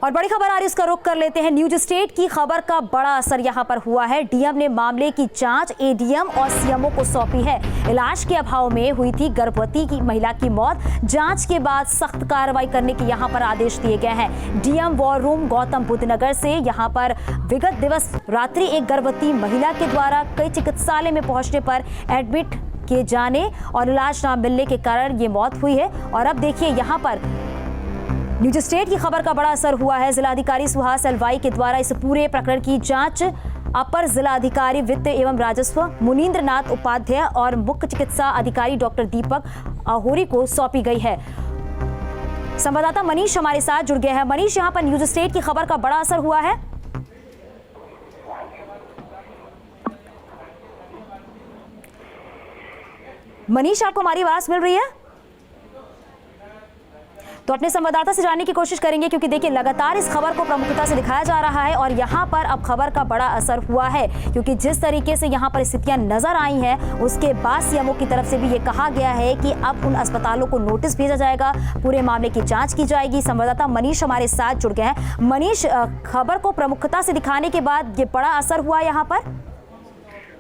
और बड़ी खबर आ रही है, उसका रुख कर लेते हैं। न्यूज स्टेट की खबर का बड़ा असर यहां पर हुआ है। डीएम ने मामले की जांच एडीएम और सीएमओ को सौंपी है। इलाज के अभाव में हुई थी गर्भवती की महिला की मौत। जांच के बाद सख्त कार्रवाई करने के यहां पर आदेश दिए गए हैं। DM war room Gautam Buddh Nagar से यहां पर विगत दिवस रात्रि एक गर्भवती महिला के द्वारा कई चिकित्सालय में पहुंचने पर एडमिट किए जाने और इलाज न मिलने के कारण ये मौत हुई है। और अब देखिए यहाँ पर न्यूज स्टेट की खबर का बड़ा असर हुआ है। जिलाधिकारी सुहास एलवाई के द्वारा इस पूरे प्रकरण की जांच अपर जिलाधिकारी वित्त एवं राजस्व मुनीन्द्र नाथ उपाध्याय और मुख्य चिकित्सा अधिकारी डॉक्टर दीपक अहोरी को सौंपी गई है। संवाददाता मनीष हमारे साथ जुड़ गया है। मनीष, यहाँ पर न्यूज स्टेट की खबर का बड़ा असर हुआ है। मनीष, आपको हमारी आवाज मिल रही है? तो अपने संवाददाता से जानने की कोशिश करेंगे, क्योंकि देखिए लगातार इस खबर को प्रमुखता से दिखाया जा रहा है और यहाँ पर अब खबर का बड़ा असर हुआ है, क्योंकि जिस तरीके से यहाँ पर स्थितियां नजर आई हैं उसके बाद सीएमओ की तरफ से भी ये कहा गया है कि अब उन अस्पतालों को नोटिस भेजा जाएगा, पूरे मामले की जांच की जाएगी। संवाददाता मनीष हमारे साथ जुड़ गए हैं। मनीष, खबर को प्रमुखता से दिखाने के बाद ये बड़ा असर हुआ यहाँ पर?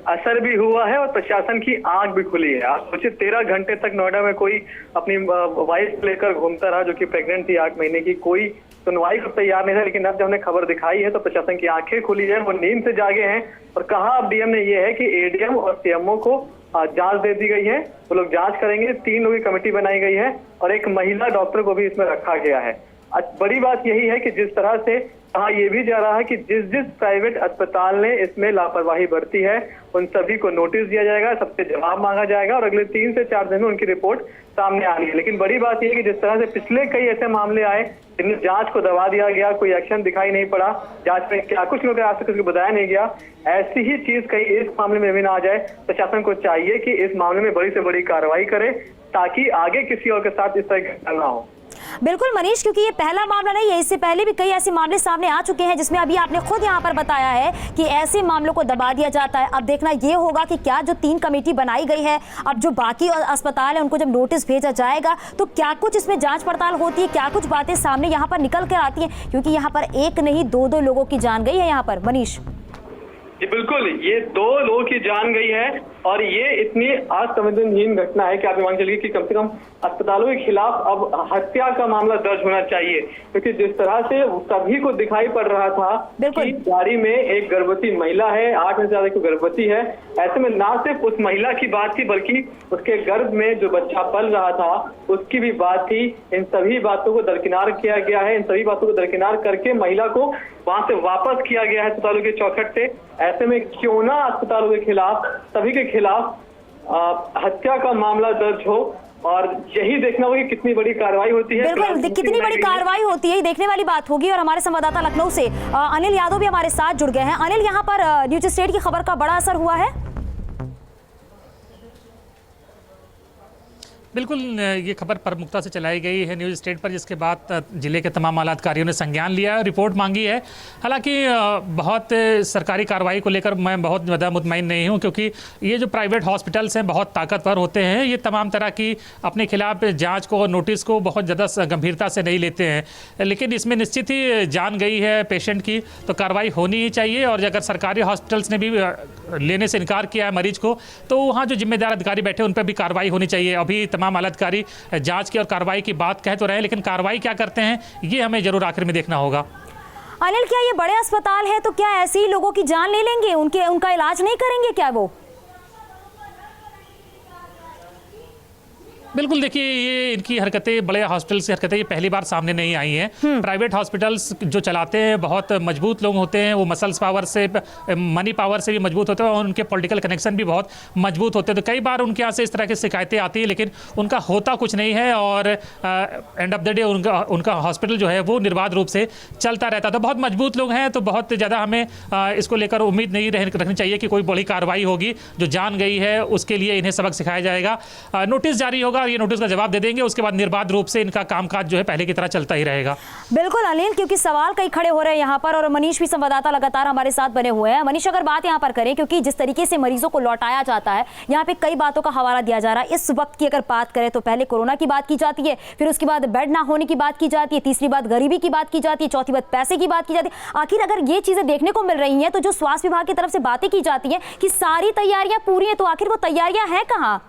असर भी हुआ है और प्रशासन की आंख भी खुली है। आप सोचिए 13 घंटे तक नोएडा में कोई अपनी वाइफ लेकर घूमता रहा जो कि प्रेग्नेंट थी 8 महीने की, कोई सुनवाई को तैयार नहीं था। लेकिन अब जब हमने खबर दिखाई है तो प्रशासन की आंखें खुली है, वो नींद से जागे हैं। और कहा अब डीएम ने ये है कि एडीएम और सीएमओ को जांच दे दी गई है, वो लोग जांच करेंगे। 3 लोगों की कमेटी बनाई गई है और एक महिला डॉक्टर को भी इसमें रखा गया है। बड़ी बात यही है कि जिस तरह से कहा यह भी जा रहा है कि जिस जिस प्राइवेट अस्पताल ने इसमें लापरवाही बरती है उन सभी को नोटिस दिया जाएगा, सबसे जवाब मांगा जाएगा और अगले 3 से 4 दिन में उनकी रिपोर्ट सामने आ रही है। लेकिन बड़ी बात यह है कि जिस तरह से पिछले कई ऐसे मामले आए जिनमें जांच को दबा दिया गया, कोई एक्शन दिखाई नहीं पड़ा, जांच में क्या कुछ लोग आज तक किसी को बताया नहीं गया, ऐसी ही चीज कहीं इस मामले में भी ना आ जाए। प्रशासन को चाहिए कि इस मामले में बड़ी से बड़ी कार्रवाई करे ताकि आगे किसी और के साथ इस तरह की घटना ना हो। बिल्कुल मनीष, क्योंकि ये पहला मामला नहीं है, इससे पहले भी कई ऐसे मामले सामने आ चुके हैं जिसमें अभी आपने खुद यहाँ पर बताया है कि ऐसे मामलों को दबा दिया जाता है। अब देखना ये होगा कि क्या जो 3 कमेटी बनाई गई है, अब जो बाकी अस्पताल है उनको जब नोटिस भेजा जाएगा तो क्या कुछ इसमें जांच पड़ताल होती है, क्या कुछ बातें सामने यहाँ पर निकल कर आती हैं, क्योंकि यहाँ पर एक नहीं 2 लोगों की जान गई है यहाँ पर। मनीष जी बिल्कुल, ये 2 लोगों की जान गई है और ये इतनी असंवेदनहीन घटना है कि आप मान चलिए कि कम से कम अस्पतालों के खिलाफ अब हत्या का मामला दर्ज होना चाहिए, क्योंकि जिस तरह से सभी को दिखाई पड़ रहा था कि गाड़ी में एक गर्भवती महिला है, 8 महीने से ज्यादा की गर्भवती है। ऐसे में ना सिर्फ उस महिला की बात थी बल्कि उसके गर्भ में जो बच्चा पल रहा था उसकी भी बात थी। इन सभी बातों को दरकिनार किया गया है, इन सभी बातों को दरकिनार करके महिला को वहां से वापस किया गया है अस्पतालों के चौखट से। ऐसे में क्यों ना अस्पतालों के खिलाफ, सभी के खिलाफ हत्या का मामला दर्ज हो और यही देखना होगा कि कितनी बड़ी कार्रवाई होती है। बिल्कुल, कितनी बड़ी कार्रवाई होती है देखने वाली बात होगी। और हमारे संवाददाता लखनऊ से अनिल यादव भी हमारे साथ जुड़ गए हैं। अनिल, यहाँ पर न्यूज स्टेट की खबर का बड़ा असर हुआ है। बिल्कुल, ये खबर प्रमुखता से चलाई गई है न्यूज़ स्टेट पर, जिसके बाद जिले के तमाम आला अधिकारियों ने संज्ञान लिया, रिपोर्ट मांगी है। हालांकि बहुत सरकारी कार्रवाई को लेकर मैं बहुत ज़्यादा मुतमईन नहीं हूं, क्योंकि ये जो प्राइवेट हॉस्पिटल्स हैं बहुत ताकतवर होते हैं, ये तमाम तरह की अपने खिलाफ जांच को और नोटिस को बहुत ज़्यादा गंभीरता से नहीं लेते हैं। लेकिन इसमें निश्चित ही जान गई है पेशेंट की, तो कार्रवाई होनी ही चाहिए। और अगर सरकारी हॉस्पिटल्स ने भी लेने से इनकार किया है मरीज को, तो वहाँ जो जिम्मेदार अधिकारी बैठे उन पर भी कार्रवाई होनी चाहिए। अभी तमाम आला अधिकारी जांच की और कार्रवाई की बात कह तो रहे हैं, लेकिन कार्रवाई क्या करते हैं ये हमें जरूर आखिर में देखना होगा। अनिल, क्या ये बड़े अस्पताल है तो क्या ऐसे ही लोगों की जान ले लेंगे, उनका इलाज नहीं करेंगे क्या वो? बिल्कुल, देखिए ये इनकी हरकतें, बड़े हॉस्पिटल्स की हरकतें ये पहली बार सामने नहीं आई हैं। प्राइवेट हॉस्पिटल्स जो चलाते हैं बहुत मजबूत लोग होते हैं, वो मसल्स पावर से, मनी पावर से भी मजबूत होते हैं और उनके पॉलिटिकल कनेक्शन भी बहुत मजबूत होते हैं। तो कई बार उनके यहाँ से इस तरह की शिकायतें आती हैं, लेकिन उनका होता कुछ नहीं है और एंड ऑफ द डे उनका हॉस्पिटल जो है वो निर्बाध रूप से चलता रहता। तो बहुत मजबूत लोग हैं, तो बहुत ज़्यादा हमें इसको लेकर उम्मीद नहीं रखनी चाहिए कि कोई बड़ी कार्रवाई होगी। जो जान गई है उसके लिए इन्हें सबक सिखाया जाएगा। नोटिस जारी होगा, तुरंत ये नोटिस का जवाब दे देंगे, उसके बाद निर्बाध रूप से इनका कामकाज जो है पहले की तरह चलता ही रहेगा। बिल्कुल अनिल, क्योंकि सवाल कई खड़े हो रहे हैं यहाँ पर, और मनीष भी संवाददाता लगातार हमारे साथ बने हुए हैं। मनीष, अगर बात यहाँ पर करें, क्योंकि जिस तरीके से मरीजों को लौटाया जाता है, यहाँ पे कई बातों का हवाला दिया जा रहा है। इस वक्त की अगर बात करें तो पहले कोरोना की बात की जाती है, फिर उसके बाद बेड ना होने की बात की जाती है, तीसरी बात गरीबी की बात की जाती है, चौथी बात पैसे की बात की जाती है। आखिर अगर ये चीजें देखने को मिल रही हैं तो जो स्वास्थ्य विभाग की तरफ से बातें की जाती हैं कि सारी तैयारियां पूरी हैं, तो आखिर वो तैयारियां हैं कहाँ?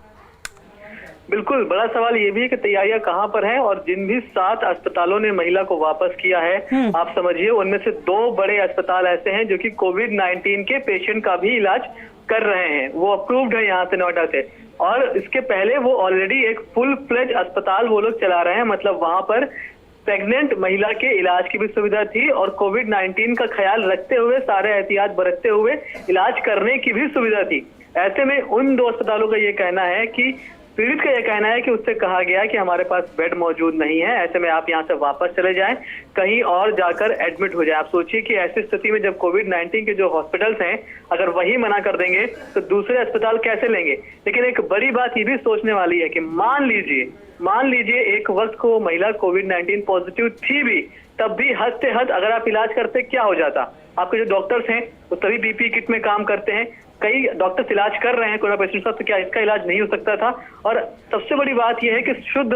बिल्कुल, बड़ा सवाल ये भी है कि तैयारियां कहां पर हैं, और जिन भी 7 अस्पतालों ने महिला को वापस किया है, आप समझिए उनमें से 2 बड़े अस्पताल ऐसे हैं जो कि कोविड-19 के पेशेंट का भी इलाज कर रहे हैं। वो अप्रूव्ड है यहाँ से, नोएडा से, और इसके पहले वो ऑलरेडी एक फुल फ्लेज अस्पताल वो लोग चला रहे हैं। मतलब वहां पर प्रेग्नेंट महिला के इलाज की भी सुविधा थी और कोविड-19 का ख्याल रखते हुए, सारे एहतियात बरतते हुए इलाज करने की भी सुविधा थी। ऐसे में उन 2 अस्पतालों का ये कहना है कि पीड़ित का यह कहना है कि उससे कहा गया कि हमारे पास बेड मौजूद नहीं है, ऐसे में आप यहाँ से वापस चले जाएं, कहीं और जाकर एडमिट हो जाएं। आप सोचिए कि ऐसी स्थिति में जब कोविड-19 के जो हॉस्पिटल्स हैं, अगर वही मना कर देंगे तो दूसरे अस्पताल कैसे लेंगे। लेकिन एक बड़ी बात ये भी सोचने वाली है कि मान लीजिए एक वक्त को महिला कोविड-19 पॉजिटिव थी भी, तब भी हद से हद अगर आप इलाज करते क्या हो जाता। आपके जो डॉक्टर्स हैं वो सभी बीपी किट में काम करते हैं, कई डॉक्टर्स इलाज कर रहे हैं कोरोना पेशेंट्स का, तो क्या इसका इलाज नहीं हो सकता था? और सबसे बड़ी बात यह है कि शुद्ध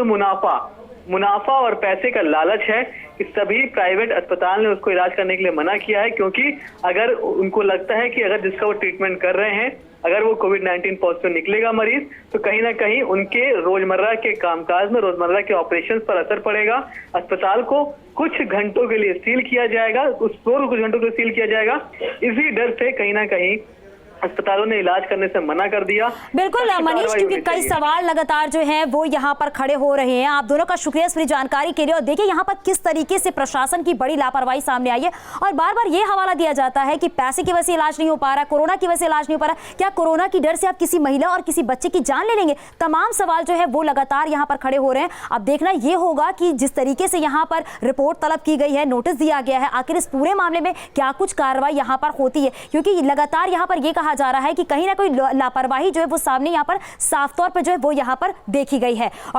मुनाफा और पैसे का लालच है कि सभी प्राइवेट अस्पताल ने उसको इलाज करने के लिए मना किया है, क्योंकि अगर उनको लगता है कि अगर जिसका वो ट्रीटमेंट कर रहे हैं, अगर वो कोविड-19 पॉजिटिव निकलेगा मरीज, तो कहीं ना कहीं उनके रोजमर्रा के कामकाज में, रोजमर्रा के ऑपरेशंस पर असर पड़ेगा। अस्पताल को कुछ घंटों के लिए सील किया जाएगा, उस फ्लोर को कुछ घंटों के लिए सील किया जाएगा। इसी डर से कहीं ना कहीं अस्पतालों ने इलाज करने से मना कर दिया। बिल्कुल मनीष, क्योंकि कई सवाल लगातार जो हैं वो यहाँ पर खड़े हो रहे हैं। आप दोनों का शुक्रिया इस पूरी जानकारी के लिए। और देखिए यहाँ पर किस तरीके से प्रशासन की बड़ी लापरवाही सामने आई है, और बार बार ये हवाला दिया जाता है कि पैसे की वजह से इलाज नहीं हो पा रहा, कोरोना की वजह से इलाज नहीं हो पा रहा। क्या कोरोना की डर से आप किसी महिला और किसी बच्चे की जान ले लेंगे? तमाम सवाल जो है वो लगातार यहाँ पर खड़े हो रहे हैं। अब देखना ये होगा कि जिस तरीके से यहाँ पर रिपोर्ट तलब की गई है, नोटिस दिया गया है, आखिर इस पूरे मामले में क्या कुछ कार्रवाई यहाँ पर होती है, क्योंकि लगातार यहाँ पर ये कहा जा रहा है कि कहीं ना कोई लापरवाही जो है वो सामने यहाँ पर साफ तौर पर जो है वो यहाँ पर देखी गई है। और